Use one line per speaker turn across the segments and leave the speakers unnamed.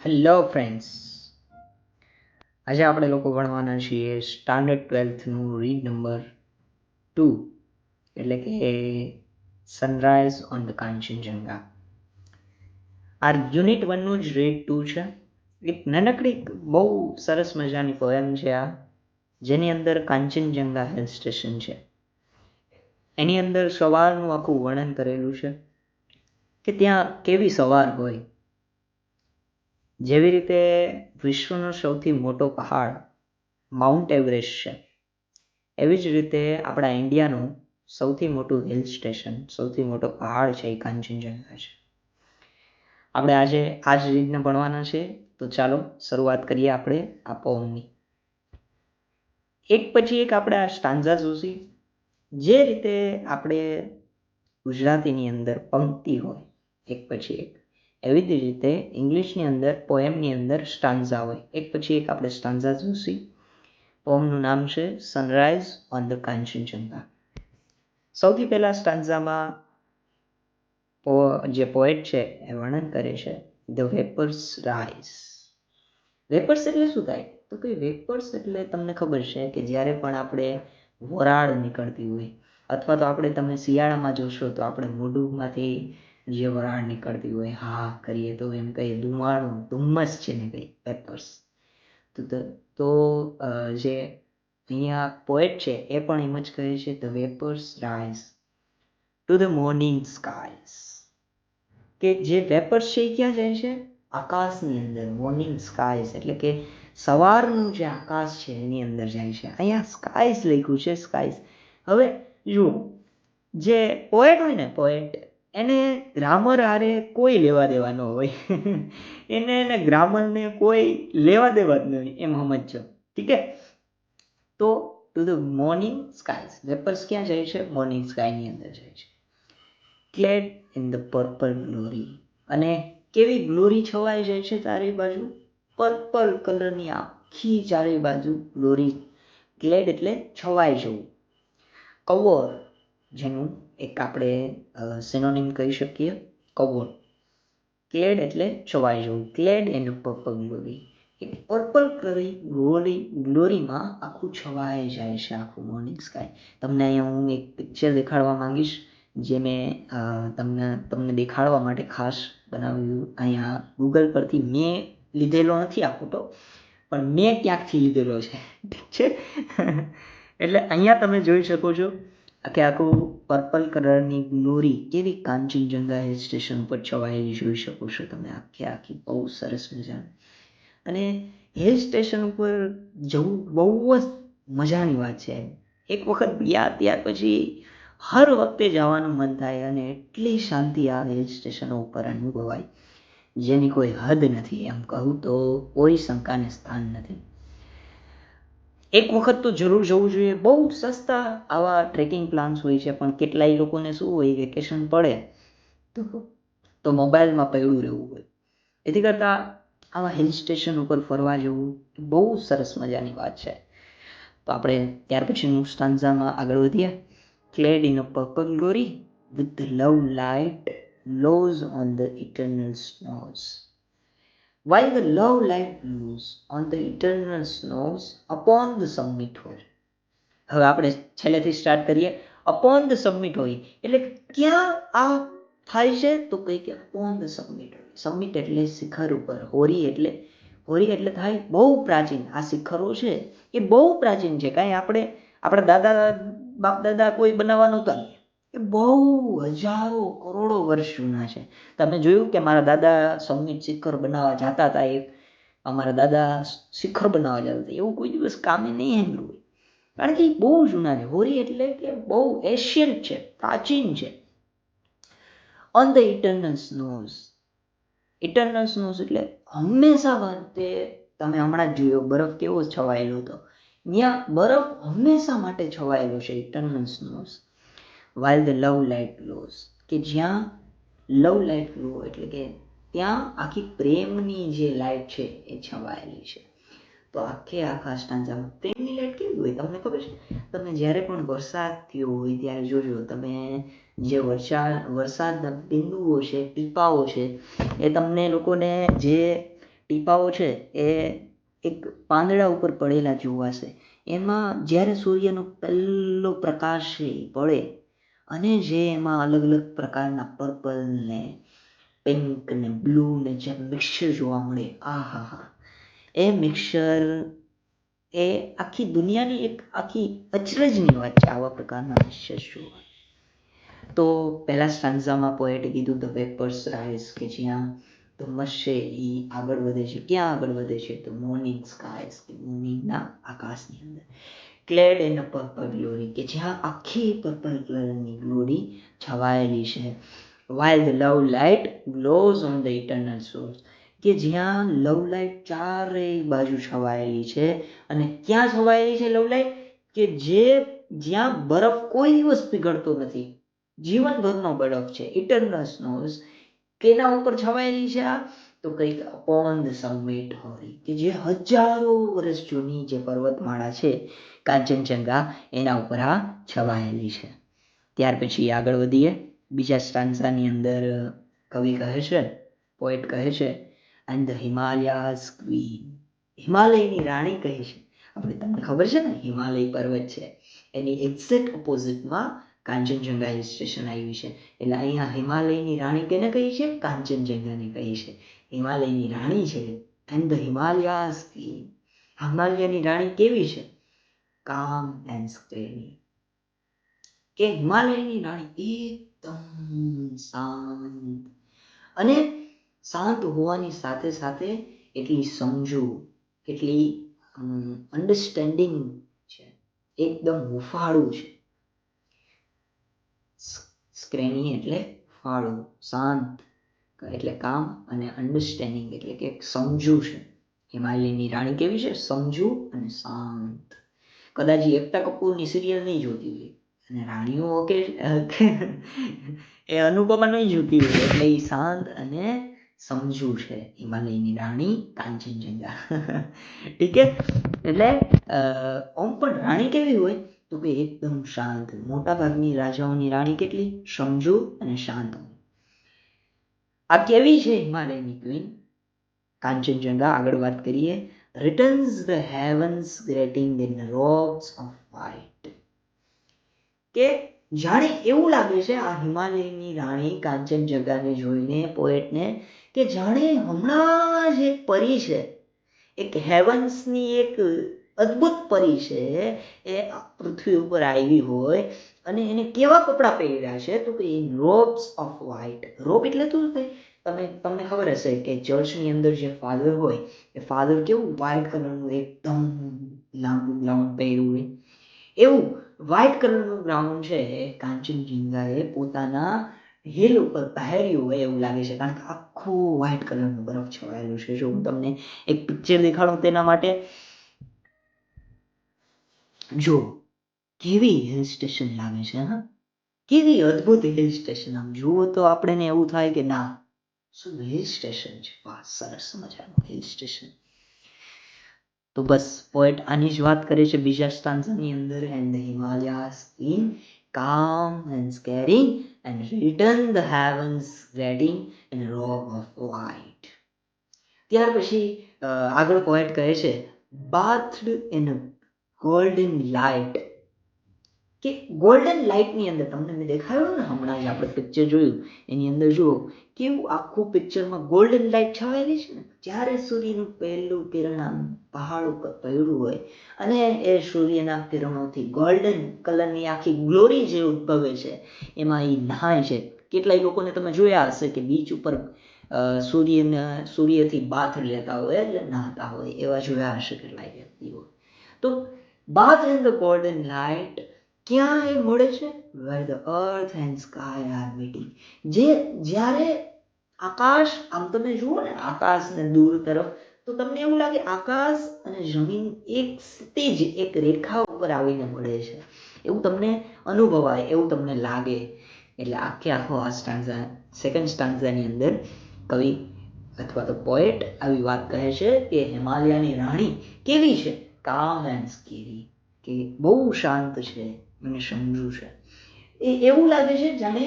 Hello friends, આજે આપણે લોકો ભણવાના છીએ સ્ટાન્ડર્ડ 12થનું રીડ નંબર 2, એટલે કે સનરાઈઝ ઓન ધ કાંચનજંગા. આ યુનિટ 1નું જ રીડ 2 છે. એક નાનકડી બહુ સરસ મજાની પોએમ છે આ, જેની અંદર કાંચનજંગા હિલ સ્ટેશન છે. એની અંદર સવારનું આખું વર્ણન કરેલું છે કે ત્યાં કેવી સવાર હોય. જેવી રીતે વિશ્વનો સૌથી મોટો પહાડ માઉન્ટ એવરેસ્ટ છે, એવી જ રીતે આપણા ઇન્ડિયાનું સૌથી મોટું હિલ સ્ટેશન, સૌથી મોટો પહાડ છે એ કાંચનજંગા છે. આપણે આજે આ જ રીતને ભણવાના છે, તો ચાલો શરૂઆત કરીએ આપણે આ પોએમની. એક પછી એક આપણે આ સ્ટાન્ઝા જોશી. જે રીતે આપણે ગુજરાતીની અંદર પંક્તિ હોય એક પછી એક, એવી જ રીતે ઇંગ્લિશની અંદર પોએમની અંદર સ્ટાન્ઝા હોય. એક પછી એક આપણે સ્ટાન્ઝા જોશી. પોએમનું નામ છે સનરાઈઝ ઓન ધ કાંચનજંગા. સૌથી પહેલા સ્ટાન્ઝામાં જે પોએટ છે એ વર્ણન કરે છે ધ વેપર્સ રાઇઝ. વેપર્સ એટલે શું થાય? તો કે વેપર્સ એટલે તમને ખબર છે કે જ્યારે પણ આપણે વરાળ નીકળતી હોય, અથવા તો આપણે તમે શિયાળામાં જોશો તો આપણે મોઢુમાંથી જે વરાળ નીકળતી હોય, હા કરીએ તો એમ કહીએ ધુમાડો, ધુમ્મસ છે ને કંઈ વેપર્સ. તો જે અહીંયા પોએટ છે એ પણ એમ જ કહે છે the vapours rise to the morning skies. કે જે વેપર્સ છે એ ક્યાં જાય છે? આકાશની અંદર. મોર્નિંગ સ્કાઈઝ એટલે કે સવારનું જે આકાશ છે એની અંદર જાય છે. અહીંયા સ્કાઈઝ લખ્યું છે, સ્કાઈઝ. હવે જુઓ, જે પોએટ હોય ને, પોએટ, એને ગ્રામર હારે કોઈ લેવા દેવા ન હોય. એને ગ્રામરને કોઈ લેવા દેવા જ નહીં, એમ સમજો. ઠીક છે? તો to the morning skies, vapours ક્યાં જાય છે? મોર્નિંગ સ્કાયની અંદર જાય છે. Clad in the purple glory. અને કેવી ગ્લોરી છવાઈ જાય છે ચારે બાજુ? પર્પલ કલરની આખી ચારે બાજુ ગ્લોરી. ક્લેડ એટલે છવાઈ જવું. કવર, જેનું એક આપણે સિનોનિમ કહી શકીએ, કવર. ક્લેડ એટલે છવાઈ જવું. Clad in purple glory. એક પર્પલ ગ્લોરીમાં આખું છવાઈ જાય છે આખું મોર્નિંગ સ્કાય. તમને અહીંયા હું એક પિક્ચર દેખાડવા માંગીશ, જે મેં તમને દેખાડવા માટે ખાસ બનાવ્યું. અહીંયા ગૂગલ પરથી મેં લીધેલો નથી આ ફોટો, પણ મેં ક્યાંકથી લીધેલો છે. ઠીક છે? એટલે અહીંયા તમે જોઈ શકો છો કે આખું પર્પલ કલરની ગ્લોરી કેવી કાંચનજંગા હિલ સ્ટેશન ઉપર છવાયેલી જોઈ શકો છો તમે. આખી બહુ સરસ મજાની. અને હિલ સ્ટેશન ઉપર જવું બહુ જ મજાની વાત છે. એક વખત ગયા ત્યાર પછી હર વખતે જવાનું મન થાય, અને એટલી શાંતિ આ હિલ સ્ટેશનો ઉપર અનુભવાય જેની કોઈ હદ નથી. એમ કહું તો કોઈ શંકાને સ્થાન નથી. એક વખત તો જરૂર જવું જોઈએ. બહુ સસ્તા આવા ટ્રેકિંગ પ્લાન્સ હોય છે, પણ કેટલાય લોકોને શું હોય, વેકેશન પડે તો મોબાઈલમાં પડ્યું રહેવું હોય. એથી કરતાં આવા હિલ સ્ટેશન ઉપર ફરવા જવું બહુ સરસ મજાની વાત છે. તો આપણે ત્યાર પછીનું સ્ટાન્ઝામાં આગળ વધીએ. Clad in a purple glory, with the love light glows on the eternal snows. While the love light glows on the eternal snows upon the summit હોય. હવે આપણે છેલ્લેથી સ્ટાર્ટ કરીએ. upon the summit હોય એટલે ક્યાં આ થાય છે? તો કંઈ કે upon the summit હોય. સમિટ એટલે શિખર ઉપર. હોરી એટલે થાય બહુ પ્રાચીન. આ શિખરો છે એ બહુ પ્રાચીન છે. કાંઈ આપણા દાદા બાપ દાદા કોઈ બનાવવા નહોતા, એ બહુ હજારો કરોડો વર્ષ જૂના છે. તમે જોયું કે મારા દાદા સમિટ શિખર બનાવવા જતા હતા, અમારા દાદા શિખર બનાવવા જતા હતા, એવું કોઈ દિવસ કામે નહીં હેન્ડલું હોય, કારણ કે એ બહુ જૂના છે. હોરી એટલે કે બહુ એશિયન્ટ છે, પ્રાચીન છે. On the eternal snows. Eternal snows એટલે હંમેશા માટે. તમે હમણાં જ જોયો બરફ કેવો છવાયેલો હતો, ત્યાં બરફ હંમેશા માટે છવાયેલો છે, eternal snows. While the love light glows, કે જ્યાં લવ લાઇટ ગ્લો એટલે કે ત્યાં આખી પ્રેમની જે લાઇટ છે એ છવાયેલી છે. તો આખા સ્ટાન્ઝામાં પ્રેમની લાઇટ કેવી હોય તમને ખબર છે? તમે જ્યારે પણ વરસાદ થયો હોય ત્યારે જોજો તમે, જે વરસાદના બિંદુઓ છે, ટીપાઓ છે, એ તમને લોકોને જે ટીપાઓ છે એ એક પાંદડા ઉપર પડેલા જોવાશે. એમાં જ્યારે સૂર્યનો પહેલો પ્રકાશ છે એ પડે અને જે એમાં અલગ અલગ પ્રકારના પર્પલ ને પિંક ને બ્લુ ને જે મિક્સચર જોવા મળે, આહાહા, એ મિક્સચર એ આખી દુનિયાની એક આખી અચરજની વાત છે આવા પ્રકારના મિક્સચર જોવા. તો પહેલા સ્ટાન્ઝામાં પોએટે કીધું ધ વેપર્સ રાઇઝ, કે જ્યાં ધુમ્મસ છે એ આગળ વધે છે. ક્યાં આગળ વધે છે? તો મોર્નિંગ સ્કાયસ, કે મોર્નિંગના આકાશની અંદર. Clad in a purple glory, કે જ્યાં આખી પર્પલ કલરની ગ્લોરી છવાયેલી છે. while the love light glows on the eternal source, કે જ્યાં લવ લાઇટ ચારેય બાજુ છવાયેલી છે. અને ક્યાં છવાયેલી છે લવ લાઇટ? કે જ્યાં બરફ કોઈ દિવસ પીગળતો નથી, જીવનભરનો બરફ છે, ઇટરનલ સ્નોઝ, કેના ઉપર છવાયેલી છે આ? તો કંઈક અપોન ધ સમિટ હોરી, કે જે હજારો વર્ષ જૂની જે પર્વતમાળા છે કાંચનજંગા, એના ઉપર આ છવાયેલી છે. ત્યાર પછી આગળ વધીએ. બીજા સ્ટાન્ઝાની અંદર કવિ કહે છે, પોએટ કહે છે, એન્ડ ધ હિમાલયાઝ ક્વીન, હિમાલયની રાણી કહે છે. આપણે તમને ખબર છે ને હિમાલય પર્વત છે એની એક્ઝેક્ટ ઓપોઝિટમાં કાંચનજંગા હિલ સ્ટેશન આવ્યું છે. એટલે અહીંયા હિમાલયની રાણી કેને કહી છે? કાંચનજંગાને કહી છે. હિમાલયની રાણી છે. એન્ડ ધ હિમાલયાઝ ક્વીન, હિમાલયની રાણી કેવી છે? કામ એન્ડ સ્ટેડી, કે હિમાલયની રાણી એકદમ શાંત, અને શાંત હોવાની સાથે સાથે એટલી સમજુ, એટલી અન્ડરસ્ટેન્ડિંગ છે, એકદમ હુંફાળું છે. સ્ક્રેની એટલે ફાળું, શાંત એટલે કામ, અને અન્ડરસ્ટેન્ડિંગ એટલે કે સમજુ છે. હિમાલયની રાણી કેવી છે? સમજુ અને શાંત. કદાચ એકતા કપૂરની સિરિયલ નહીં જોતી હોય અને રાણીઓ કે એ અનુપમા નહીં જોતી હોય, એટલે એ શાંત અને સમજુ છે હિમાલયની રાણી કાંચનજંગા. ઠીક છે. એટલે ઓમ પણ રાણી કેવી હોય? તો કે એકદમ શાંત. મોટા ભાગની રાજાઓની રાણી કેટલી સમજુ અને શાંત હોય. આ કેવી છે હિમાલયની ક્વીન? કાંચનજંગા. આગળ વાત કરીએ. returns the heavens greeting in robes of white, કે જાણે એવું લાગે છે આ હિમાલયની રાણી કાંચનજંગાને જોઈને પોએટને, કે જાણે હમણાં જ એક પરી છે, એક હેવન્સની એક અદ્ભુત પરી છે, એ પૃથ્વી ઉપર આવી હોય અને એને કેવા કપડાં પહેર્યા છે? તો કે ઇન રોબ્સ ઓફ વ્હાઇટ. રોબ એટલે શું થાય? તમને ખબર હશે કે ચર્ચની અંદર જે ફાધર હોય એ ફાધર કેવું વ્હાઇટ કલરનું એકદમ લાંબુ ગ્રાઉન્ડ પહેર્યું હોય, એવું વ્હાઇટ કલરનું ગ્રાઉન્ડ છે કાંચનજંગાએ પોતાના હિલ ઉપર પહેર્યું હોય એવું લાગે છે, કારણ કે આખું વ્હાઇટ કલરનું બરફ છવાયેલું છે. જો હું તમને એક પિક્ચર દેખાડું તેના માટે, જો કેવી હિલ સ્ટેશન લાગે છે, હા, કેવી અદ્ભુત હિલ સ્ટેશન. આમ જુઓ તો આપણે એવું થાય કે ના, શું હિલ સ્ટેશન છે, વાહ, સરસ મજાનું હિલ સ્ટેશન. તો બસ પોએટ આની જ વાત કરે છે બીજા સ્ટાન્ઝાની અંદર. And the Himalayas queen calm and scaring and return the heavens greeting in a robe of white. ત્યાર પછી આગળ પોએટ કહે છે, bathed in a golden light, કે ગોલ્ડન લાઇટની અંદર, તમને મેં દેખાડ્યું ને હમણાં જ આપણે પિક્ચર જોયું એની અંદર જુઓ કેવું આખું પિક્ચરમાં ગોલ્ડન લાઇટ છવાયેલી છે ને. જ્યારે સૂર્યનું પહેલું કિરણ આમ પહાડ ઉપર પડ્યું હોય અને એ સૂર્યના કિરણોથી ગોલ્ડન કલરની આખી ગ્લોરી જે ઉદ્ભવે છે, એમાં એ નહાય છે. કેટલાય લોકોને તમે જોયા હશે કે બીચ ઉપર સૂર્યથી બાથ લેતા હોય, એટલે નહાતા હોય, એવા જોયા હશે કેટલાય વ્યક્તિઓ. તો bath in the golden light ક્યાં એ મળે છે? where the earth and sky are meeting. જ્યારે આકાશ, આમ તમે જુઓ ને આકાશ ને દૂર તરફ, તો તમને એવું લાગે આકાશ અને જમીન એક સીધી જ એક રેખા ઉપર આવીને મળે છે, એવું તમને અનુભવાય, એવું તમને લાગે. એટલે આખો આ સ્ટાન્ઝા, સેકન્ડ સ્ટાન્ઝાની અંદર કવિ અથવા તો પોએટ આવી વાત કહે છે કે હિમાલયાની રાણી કેવી છે? કામ એન્ડ સ્કેરી, કે બહુ શાંત છે અને સમજુ છે. એ એવું લાગે છે જાણે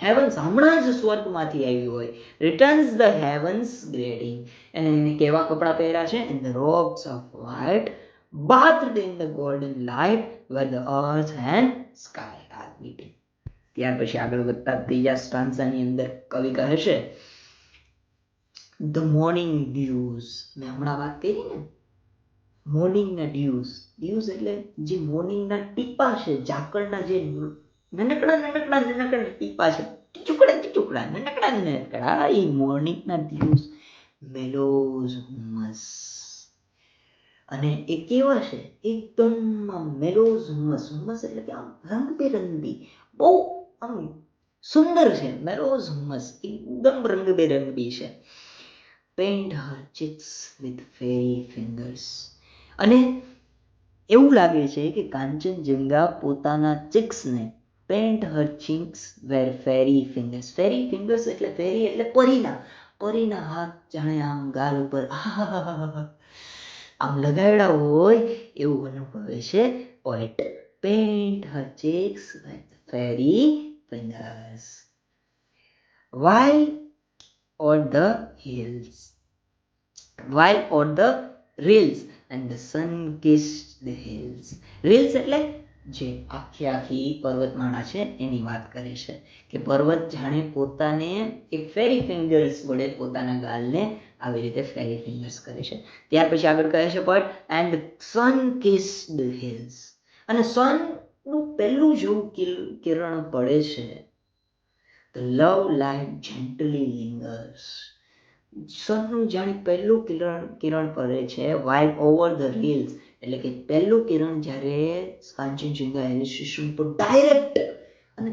હેવન્સ હમણાં જ સ્વર્ગમાંથી આવ્યું હોય. Returns the heavens grading. એને કેવા કપડાં પહેર્યા છે? In the robes of white bathed in the golden light where the earth and sky are meeting. ત્યાર પછી આગળ વધતા ત્રીજા સ્ટાન્ઝાની અંદર કવિ કહે છે ધ મોર્નિંગ ડ્યુઝ. મેં હમણાં વાત કરી ને મોર્નિંગના ડ્યુઝ એટલે જે મોર્નિંગના ટીપા છે, ઝાકળના જે નાનકડા ટીપા છે, ટીચુકડા નાનકડા એ મોર્નિંગના ડ્યુઝ, મેલોઝ હુમસ. અને એ કેવા છે? એકદમ મેલોઝ હુમસ એટલે કે આમ રંગબેરંગી, બહુ આમ સુંદર છે. મેલોઝ હુમસ એકદમ રંગબેરંગી છે. Paint Har cheeks with ferry fingers. અને એવું લાગે છે કે કાંચનજંગા પોતાના ચિક્સને પેન્ટ હર ચીક્સ વેર ફેરી ફિંગર્સ. ફેરી ફિંગર્સ એટલે ફેરી એટલે પરીના હાથ જાણે આમ ગાલ ઉપર આમ લગાડ્યા હોય એવું અનુભવે છે poet. Pant Har cheeks with ferry fingers while on the hills and the sun kissed the hills. Hills એટલે જે આખી પર્વતમાળા છે એની વાત કરે છે કે પર્વત જાણે પોતાને એક ફેરી ફિંગર્સ વડે પોતાના ગાલને આવી રીતે ફેરી ફિંગર્સ કરે છે. ત્યાર પછી આગળ કહે છે પણ and sun kissed the hills. અને સન નું પહેલું જેવું કિરણ પડે છે, the love light gently lingers. સનનું જાણે પહેલું કિરણ પડે છે while over the hills એટલે કે પહેલું કિરણ જ્યારે કાંચનજંગા હિલ સ્ટેશન પર ડાયરેક્ટ, અને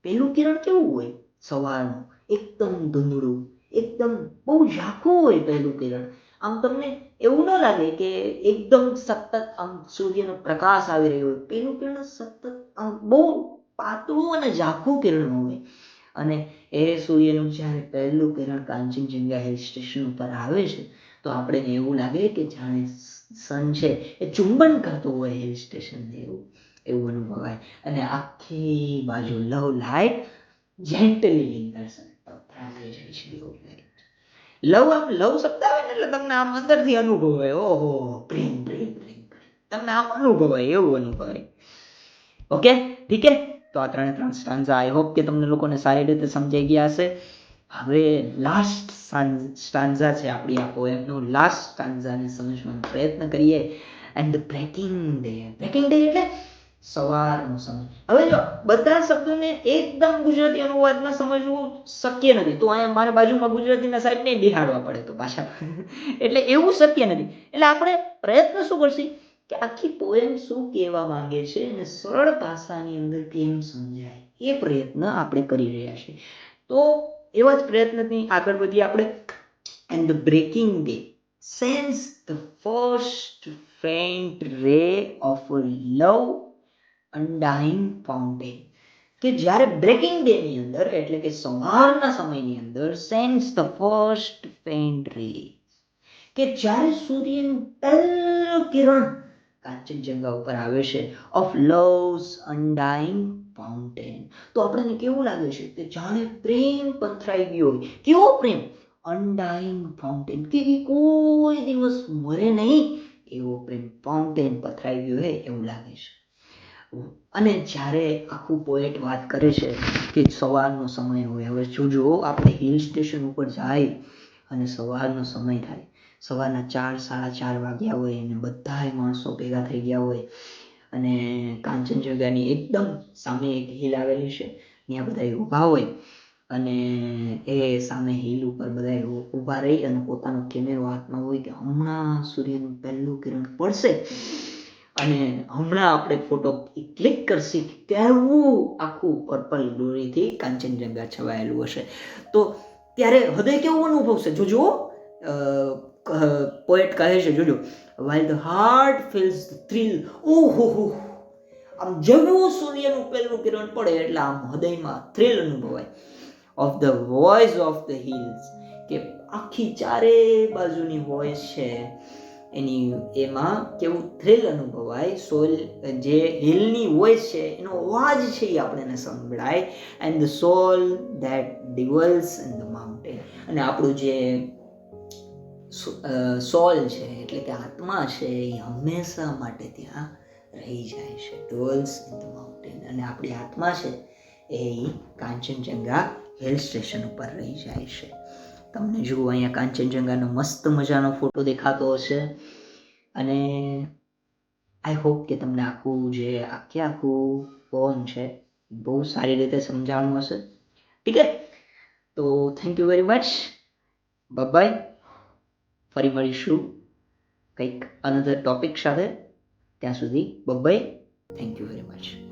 પહેલું કિરણ કેવું હોય? સવારનું એકદમ ધૂંધળું, એકદમ બહુ ઝાંખું હોય પહેલું કિરણ. આમ તમને એવું ન લાગે કે એકદમ સતત આમ સૂર્યનો પ્રકાશ આવી રહ્યો હોય. પહેલું કિરણ સતત આમ બહુ પાતળું અને ઝાંખું કિરણ હોય. અને એ સૂર્યનું જ્યારે પહેલું કિરણ કાંચનજંગા હિલ સ્ટેશન ઉપર આવે છે તો આપણે એવું લાગે કે જાણે સન છે એ ચુંબન કરતું હોય હિલ સ્ટેશનને, એવું અનુભવાય. અને આખી બાજુ લવ લાઇટ જેન્ટલી લિંગર્સ, લવ શબ્દ આવે ને એટલે તમને આમ અંદરથી અનુભવાય, ઓહો પ્રેમ પ્રેમ પ્રેમ, તમને આમ અનુભવાય, એવું અનુભવાય. ઓકે, ઠીક હે. તો આ 3 સ્ટાન્ઝા આઈ હોપ કે તમને લોકોને સારી રીતે સમજાઈ ગયા હશે. હવે લાસ્ટ સ્ટાન્ઝા છે આપણી આ પોએમનું. લાસ્ટ સ્ટાન્ઝાને સમજવાનો પ્રયત્ન કરીએ. And breaking day. Breaking day એટલે સવારનો સમય. હવે જો બધા શબ્દોને એકદમ ગુજરાતી અનુવાદમાં સમજવું શક્ય નથી, તો અહીંયા મારા બાજુમાં ગુજરાતીના સાહેબને બિહાડવા પડે તો પાછા એટલે એવું શક્ય નથી. એટલે આપણે પ્રયત્ન શું કરશી કે આખી પોએમ શું કહેવા માંગે છે અને સરળ ભાષાની અંદર કેમ સમજાય એ પ્રયત્ન આપણે કરી રહ્યા છીએ. તો એવા જ પ્રયત્નથી આગળ વધીએ આપણે. And the breaking day sends the first faint ray of a love undying fountain. કે જ્યારે બ્રેકિંગ ડે ની અંદર એટલે કે સવારના સમયની અંદર sense the first faint ray, કે જ્યારે સૂર્યનું પહેલું કિરણ કાંચનજંગા ઉપર આવે છે, ઓફ લવ્સ અનડાઇંગ ફાઉન્ટેન, તો આપણને કેવું લાગે છે કે જાણે પ્રેમ પંથરાઈ ગયો હોય. કેવો પ્રેમ? અનડાઇંગ ફાઉન્ટેન, કે કોઈ દિવસ મરે નહીં એવો પ્રેમ, ફાઉન્ટેન પથરાઈ ગયો હોય એવું લાગે છે. અને જ્યારે આખું પોએટ વાત કરે છે કે સવારનો સમય હોય. હવે જોજો આપણે હિલ સ્ટેશન ઉપર જાય અને સવારનો સમય થાય, સવારના 4, 4:30 વાગ્યા હોય અને બધાય માણસો ભેગા થઈ ગયા હોય અને કાંચનજંગાની એકદમ સામે એક હિલ આવેલી છે, ત્યાં બધા ઊભા હોય અને એ સામે હિલ ઉપર બધા ઊભા રહી અને પોતાનો કેમેરો હાથમાં હોય કે હમણાં સૂર્યનું પહેલું કિરણ પડશે અને હમણાં આપણે ફોટો ક્લિક કરશી. કેવું આખું પર્પલ દોરીથી કાંચનજંગા છવાયેલું હશે. તો ત્યારે હૃદય કેવું અનુભવશે જોજો. પોએટ કહે છે જોજો, while the heart feels the thrill. ઓહો, આમ જેવું સૂર્યનું પહેલું કિરણ પડે એટલે આમ હૃદયમાં થ્રિલ અનુભવાય. of the voice of the hills, કે આખી ચારે બાજુની વોઇસ છે એમાં કેવું થ્રિલ અનુભવાય. સોલ જે હિલની વોઇસ છે એનો અવાજ છે એ આપણને સંભળાય. And the soul that dwells in the mountain. અને આપણું જે સોલ છે એટલે કે આત્મા છે એ હંમેશા માટે ત્યાં રહી જાય છે. Dwells in the mountain. અને આપણી આત્મા છે એ કાંચનજંગા હિલ સ્ટેશન ઉપર રહી જાય છે. તમને જુઓ અહીંયા કાંચનજંગાનો મસ્ત મજાનો ફોટો દેખાતો હશે. અને આઈ હોપ કે તમને આખું પોમ છે બહુ સારી રીતે સમજાવવાનું હશે. ઠીક છે, તો thank you very much. Bye. ફરી મળીશું કંઈક અનધર ટોપિક સાથે. ત્યાં સુધી bye. Thank you very much.